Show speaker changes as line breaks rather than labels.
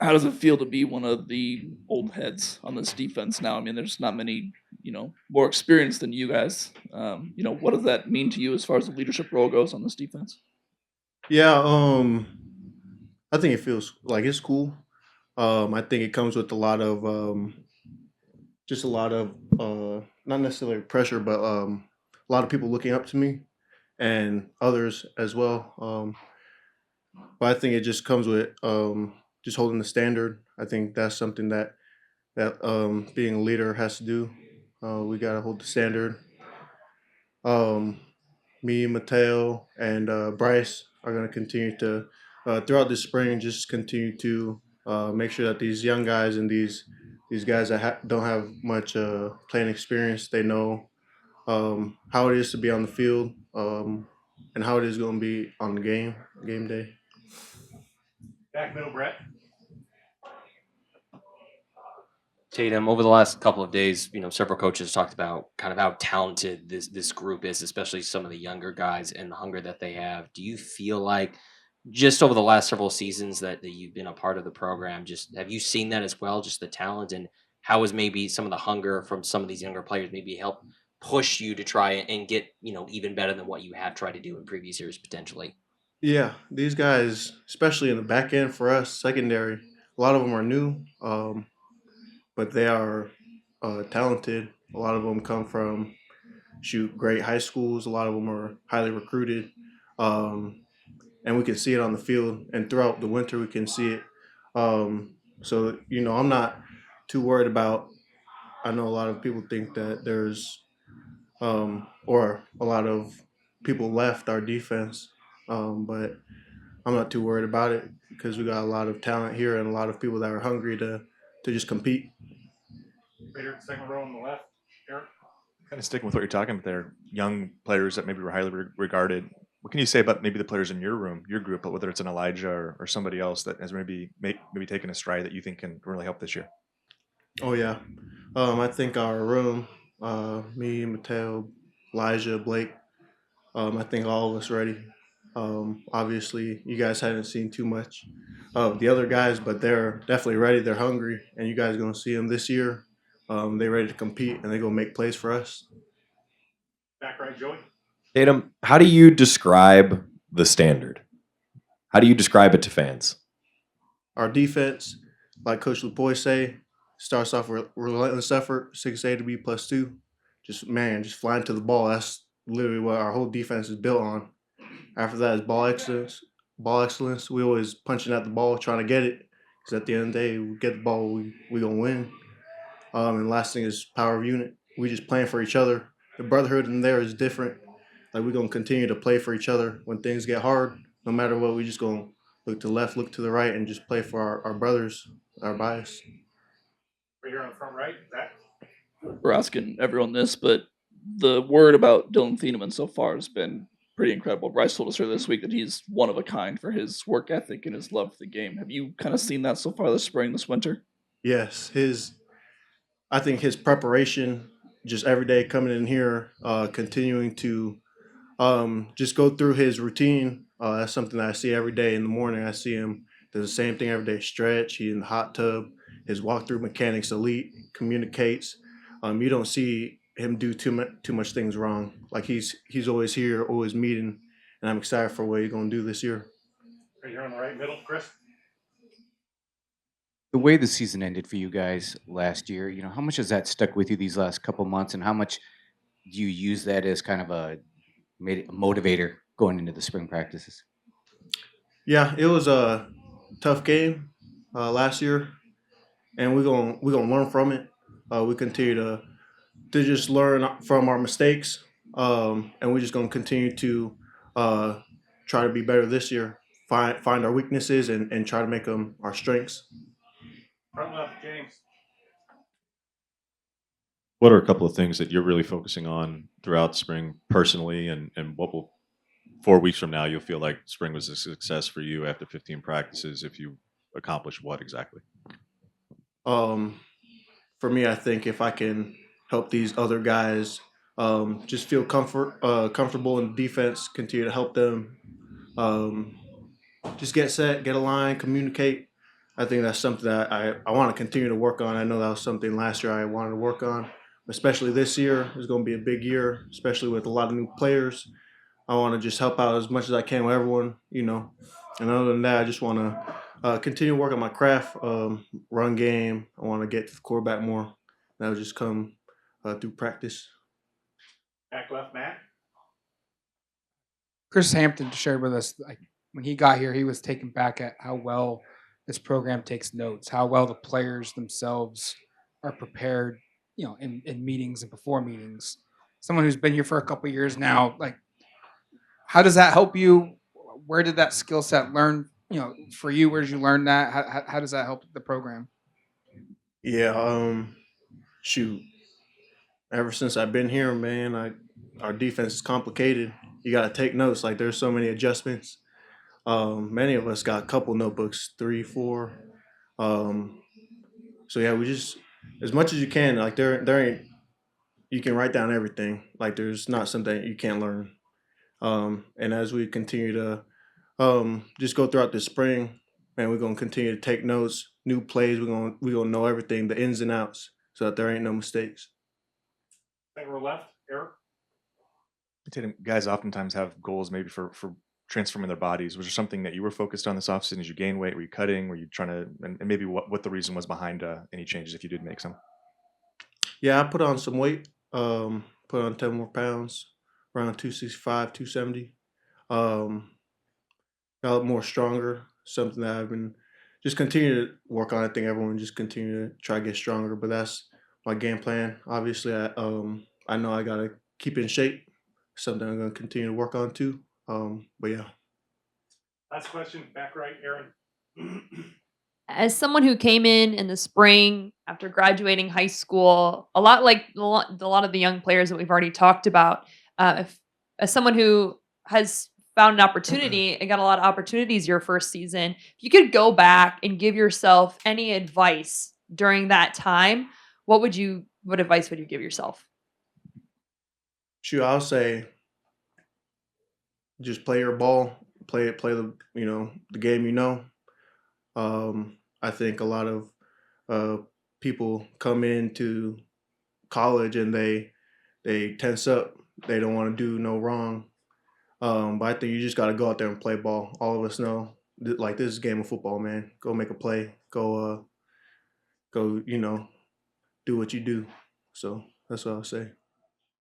How does it feel to be one of the old heads on this defense now? I mean, there's not many, more experienced than you guys. What does that mean to you as far as the leadership role goes on this defense?
Yeah, I think it feels like it's cool. I think it comes with a lot of just a lot of not necessarily pressure, but a lot of people looking up to me and others as well. But I think it just comes with just holding the standard. I think that's something that being a leader has to do. We got to hold the standard. Um, Me, Mateo, and Bryce are going to continue to throughout this spring just continue to make sure that these young guys and these guys that don't have much playing experience, they know how it is to be on the field and how it is going to be on the game day.
Back middle, Brett.
Tatum, over the last couple of days, several coaches talked about kind of how talented this group is, especially some of the younger guys and the hunger that they have. Do you feel like just over the last several seasons that you've been a part of the program, just have you seen that as well, just the talent and how has maybe some of the hunger from some of these younger players maybe help push you to try and get, even better than what you have tried to do in previous years potentially?
Yeah, these guys, especially in the back end for us, secondary, a lot of them are new, but they are talented. A lot of them come from shoot great high schools. A lot of them are highly recruited, um, and we can see it on the field. And throughout the winter, we can see it. So I'm not too worried about. I know a lot of people think that there's or a lot of people left our defense, but I'm not too worried about it because we got a lot of talent here and a lot of people that are hungry to just compete.
Right here, second row on the left. Eric.
Kind of sticking with what you're talking about there, young players that maybe were highly regarded. What can you say about maybe the players in your room, your group, but whether it's an Elijah or somebody else that has maybe taken a stride that you think can really help this year?
Oh yeah, I think our room, me, Mateo, Elijah, Blake. I think all of us ready. Obviously, you guys haven't seen too much of the other guys, but they're definitely ready. They're hungry, and you guys are gonna see them this year. They're ready to compete, and they're gonna make plays for us.
Back right, Joey.
Tatum, how do you describe the standard? How do you describe it to fans?
Our defense, like Coach Lepoy say, starts off with relentless effort, 6A to B plus two. Just flying to the ball. That's literally what our whole defense is built on. After that is ball excellence. Ball excellence. We always punching at the ball, trying to get it. Because at the end of the day, we get the ball, we gonna win. And last thing is power of unit. We just playing for each other. The brotherhood in there is different. Like we're gonna continue to play for each other when things get hard. No matter what, we just gonna look to the left, look to the right, and just play for our brothers, our bias.
Right here on the front right. Zach.
We're asking everyone this, but the word about Dylan Thieneman so far has been pretty incredible. Bryce told us earlier this week that he's one of a kind for his work ethic and his love for the game. Have you kind of seen that so far this spring, this winter?
Yes, his I think his preparation, just every day coming in here, continuing to just go through his routine. That's something that I see every day in the morning. I see him does the same thing every day. Stretch. He in the hot tub. His walkthrough mechanics elite. Communicates. You don't see him do too much things wrong. Like he's always here, always meeting, and I'm excited for what he's gonna do this year.
Right here on the right middle, Chris.
The way the season ended for you guys last year, how much has that stuck with you these last couple months, and how much do you use that as kind of a motivator going into the spring practices?
Yeah, it was a tough game last year, and we're gonna learn from it. We continue to just learn from our mistakes, and we're just gonna continue to uh, try to be better this year. Find our weaknesses and try to make them our strengths.
Front left, James.
What are a couple of things that you're really focusing on throughout spring personally, and what will 4 weeks from now you'll feel like spring was a success for you after 15 practices if you accomplish what exactly?
Um, for me, I think if I can help these other guys just feel comfortable in defense, continue to help them, just get set, get a line, communicate. I think that's something that I want to continue to work on. I know that was something last year I wanted to work on, especially this year is going to be a big year, especially with a lot of new players. I want to just help out as much as I can with everyone, And other than that, I just want to continue working my craft, run game. I want to get to the quarterback more. That'll just come through practice.
Back left, Matt.
Chris Hampton shared with us, like, when he got here, he was taken back at how well this program takes notes, how well the players themselves are prepared, in meetings and before meetings. Someone who's been here for a couple of years now, like, how does that help you? Where did that skill set learn? For you, where did you learn that? How does that help the program?
Yeah, shoot. Ever since I've been here, man, our defense is complicated. You got to take notes. Like there's so many adjustments. Many of us got a couple notebooks, 3, 4. So yeah, we just as much as you can. Like there ain't you can write down everything. Like there's not something you can't learn. And as we continue to just go throughout the spring, man, we're gonna continue to take notes, new plays. We're gonna know everything, the ins and outs, so that there ain't no mistakes.
Second row left, Eric.
Tatum, guys oftentimes have goals maybe for transforming their bodies. Was there something that you were focused on this offseason as you gain weight? Were you cutting? Were you trying to, and maybe what the reason was behind any changes if you did make some?
Yeah, I put on some weight. Put on 10 more pounds, around 265, 270. Got more stronger. Something that I've been just continue to work on. I think everyone just continue to try to get stronger, but that's my game plan. Obviously, I know I gotta keep in shape. Something I'm gonna continue to work on too. But yeah.
Last question, back right, Aaron.
As someone who came in the spring after graduating high school, a lot like a lot of the young players that we've already talked about, as someone who has found an opportunity and got a lot of opportunities your first season, if you could go back and give yourself any advice during that time, what advice would you give yourself?
Shoot, I'll say just play your ball, play the the game. I think a lot of people come into college and they tense up. They don't want to do no wrong. But I think you just got to go out there and play ball. All of us know, like this is a game of football, man. Go make a play. Go, do what you do. So that's what I'll say.